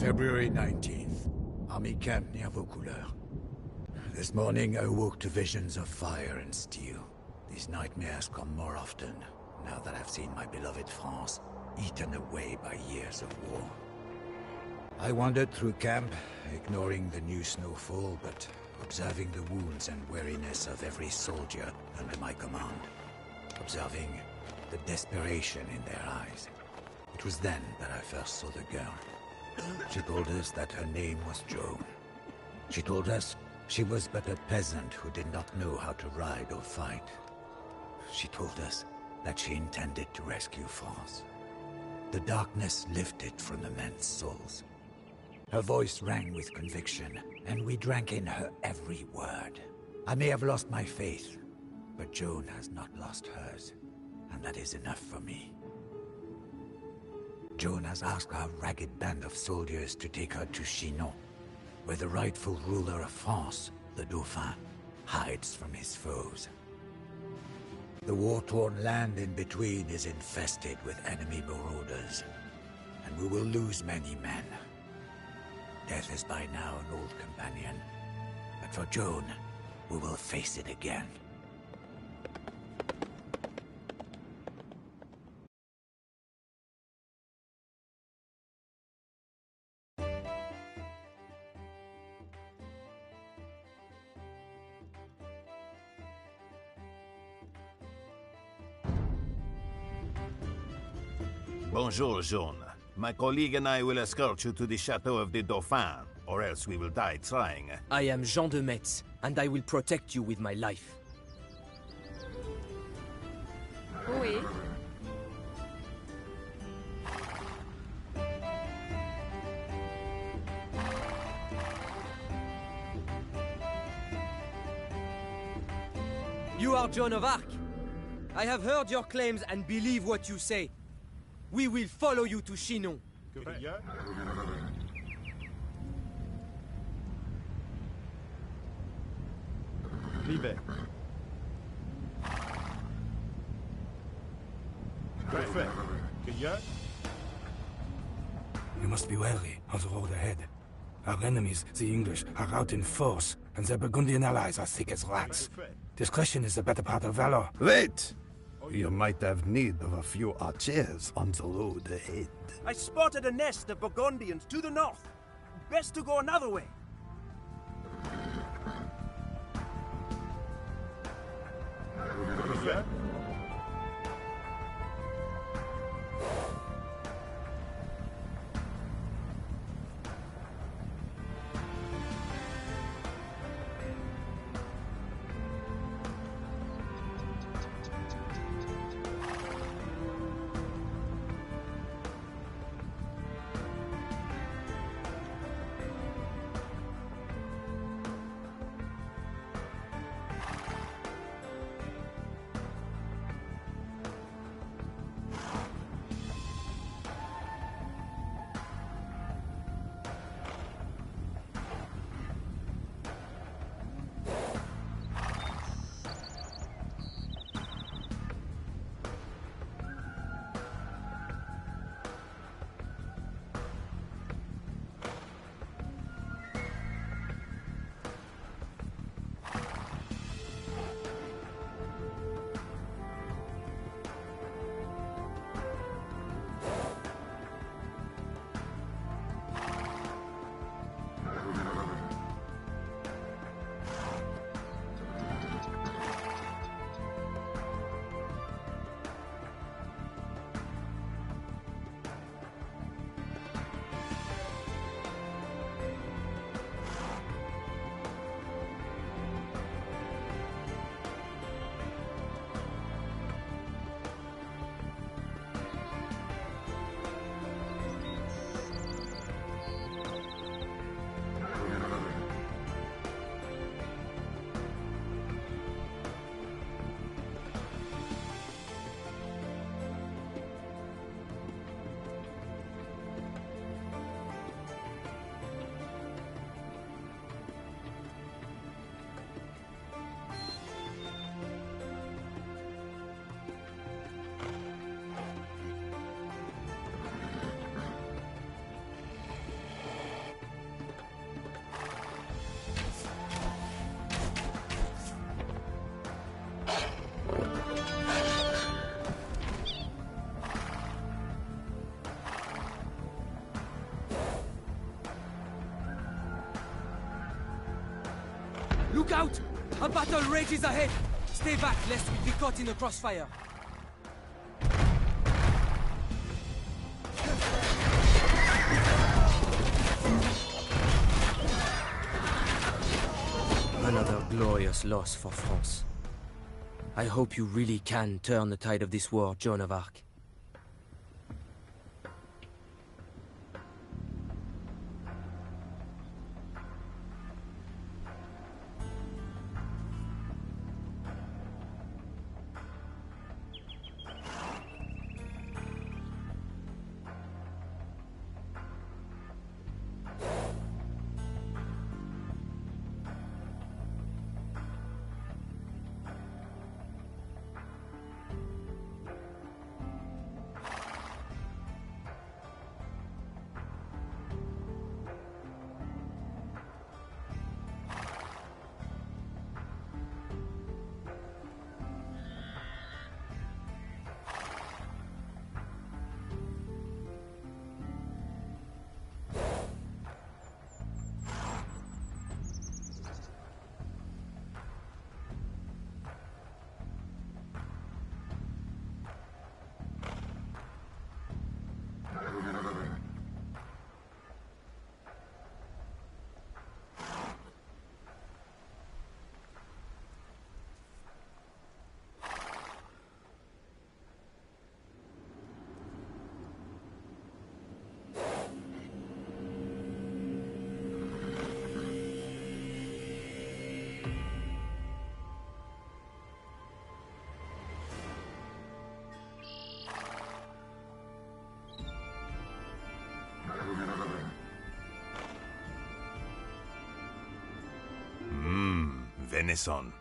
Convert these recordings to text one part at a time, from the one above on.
February 19th. Army camp near Vaucouleurs. This morning I awoke to visions of fire and steel. These nightmares come more often, now that I've seen my beloved France eaten away by years of war. I wandered through camp, ignoring the new snowfall, but observing the wounds and weariness of every soldier under my command. Observing the desperation in their eyes. It was then that I first saw the girl. She told us that her name was Joan. She told us she was but a peasant who did not know how to ride or fight. She told us that she intended to rescue France. The darkness lifted from the men's souls. Her voice rang with conviction, and we drank in her every word. I may have lost my faith, but Joan has not lost hers, and that is enough for me. Joan has asked our ragged band of soldiers to take her to Chinon, where the rightful ruler of France, the Dauphin, hides from his foes. The war-torn land in between is infested with enemy marauders, and we will lose many men. Death is by now an old companion, but for Joan, we will face it again. Bonjour, Joan. My colleague and I will escort you to the Chateau of the Dauphin, or else we will die trying. I am Jean de Metz, and I will protect you with my life. Oui. You are Joan of Arc. I have heard your claims and believe what you say. We will follow you to Chinon. Vive. Parfait. Cueilleur. You must be wary of the road ahead. Our enemies, the English, are out in force, and their Burgundian allies are thick as rats. Discretion is the better part of valor. Wait! You might have need of a few archers on the road ahead. I spotted a nest of Burgundians to the north. Best to go another way. Cueilleur. A battle rages ahead! Stay back, lest we be caught in the crossfire. Another glorious loss for France. I hope you really can turn the tide of this war, Joan of Arc. Venison.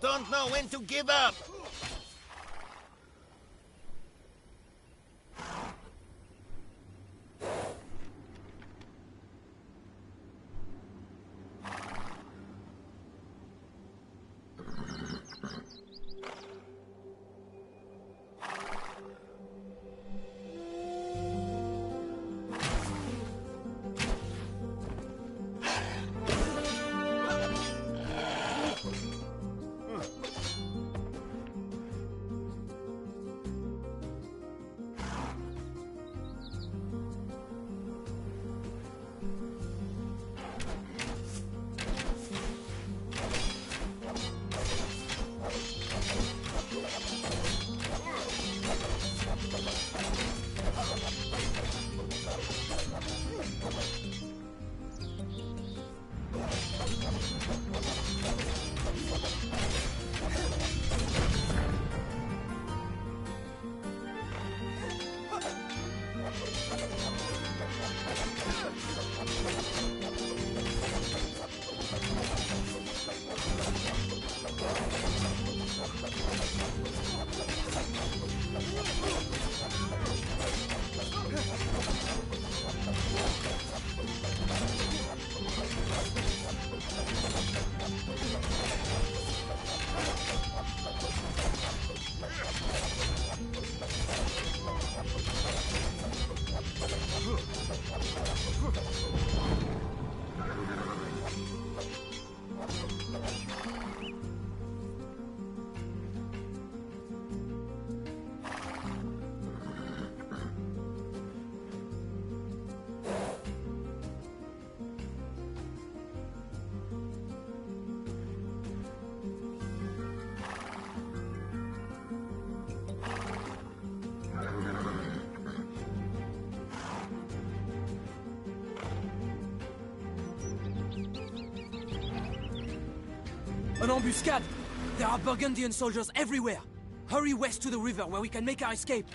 don't know when to give up! An ambuscade! There are Burgundian soldiers everywhere! Hurry west to the river where we can make our escape!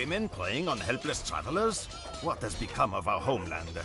women preying on helpless travelers? What has become of our homeland?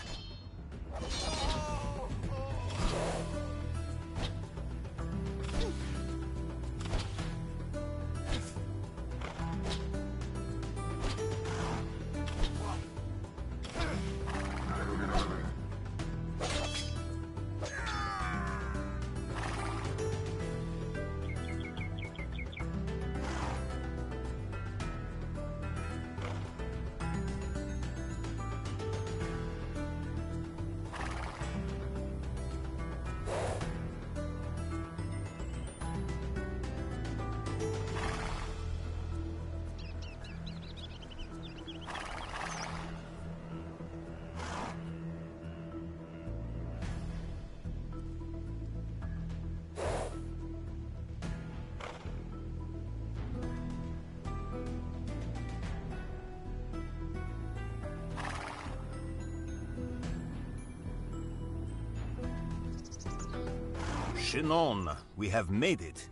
Chinon, we have made it.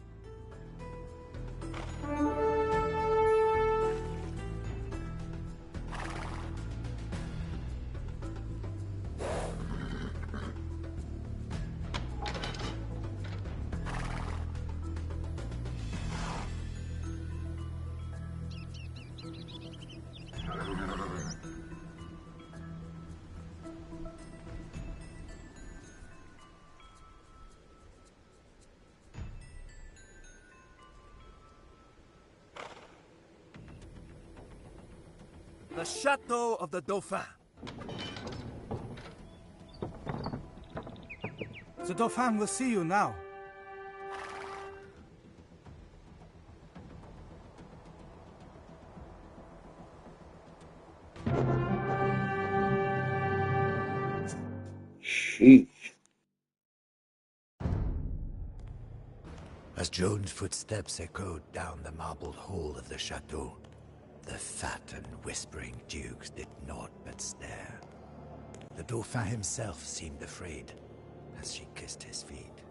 The Chateau of the Dauphin. The Dauphin will see you now. Sheesh. As Joan's footsteps echoed down the marbled hall of the chateau, the fat and whispering dukes did naught but stare. The Dauphin himself seemed afraid as she kissed his feet.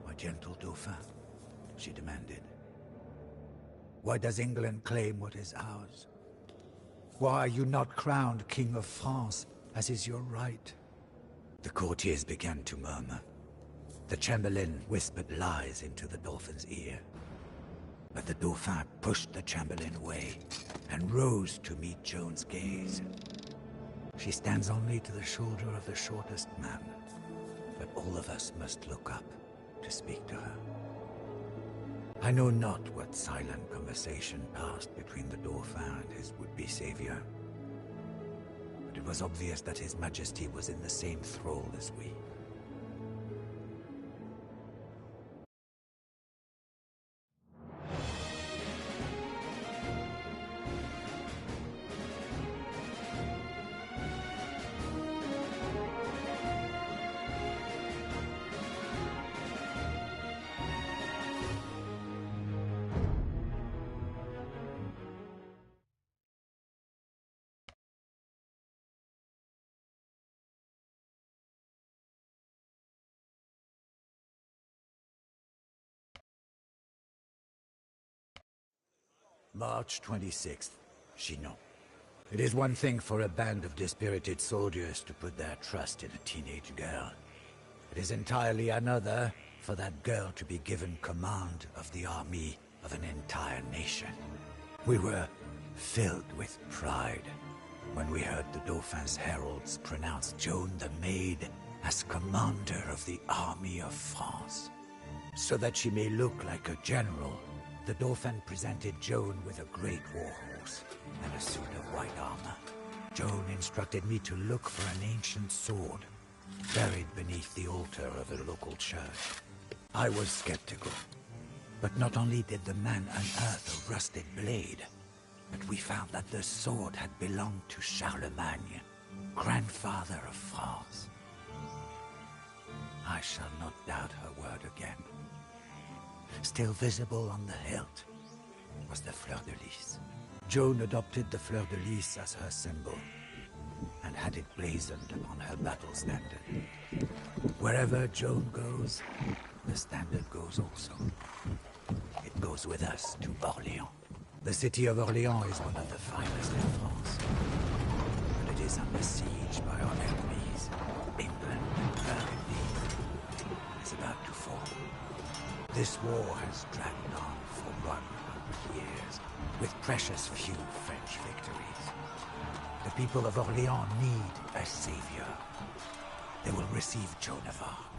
"My gentle Dauphin," she demanded, "why does England claim what is ours? Why are you not crowned King of France, as is your right?" The courtiers began to murmur. The Chamberlain whispered lies into the Dauphin's ear. But the Dauphin pushed the Chamberlain away and rose to meet Joan's gaze. She stands only to the shoulder of the shortest man, but all of us must look up to speak to her. I know not what silent conversation passed between the Dauphin and his would-be savior, but it was obvious that His Majesty was in the same thrall as we. March 26th, Chinon. It is one thing for a band of dispirited soldiers to put their trust in a teenage girl. It is entirely another for that girl to be given command of the army of an entire nation. We were filled with pride when we heard the Dauphin's heralds pronounce Joan the Maid as commander of the army of France. So that she may look like a general, the Dauphin presented Joan with a great war horse and a suit of white armor. Joan instructed me to look for an ancient sword buried beneath the altar of a local church. I was skeptical, but not only did the man unearth a rusted blade, but we found that the sword had belonged to Charlemagne, grandfather of France. I shall not doubt her word again. Still visible on the hilt was the fleur de lis. Joan adopted the fleur de lis as her symbol and had it blazoned upon her battle standard. Wherever Joan goes, the standard goes also. It goes with us to Orléans. The city of Orléans is one of the finest in France, but it is under siege by our enemies. England and Burgundy is about to fall. This war has dragged on for 100 years, with precious few French victories. The people of Orléans need a savior. They will receive Joan of Arc.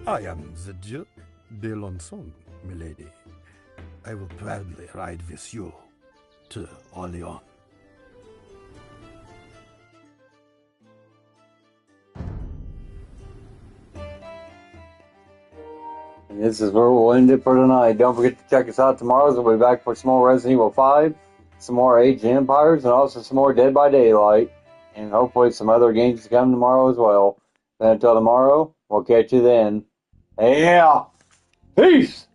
I am the Duke d'Alençon, milady. I will proudly ride with you to Orléans. And this is where we'll end it for tonight. Don't forget to check us out tomorrow. We'll be back for some more Resident Evil 5, some more Age of Empires, and also some more Dead by Daylight. And hopefully some other games to come tomorrow as well. Then until tomorrow, we'll catch you then. Yeah! Peace!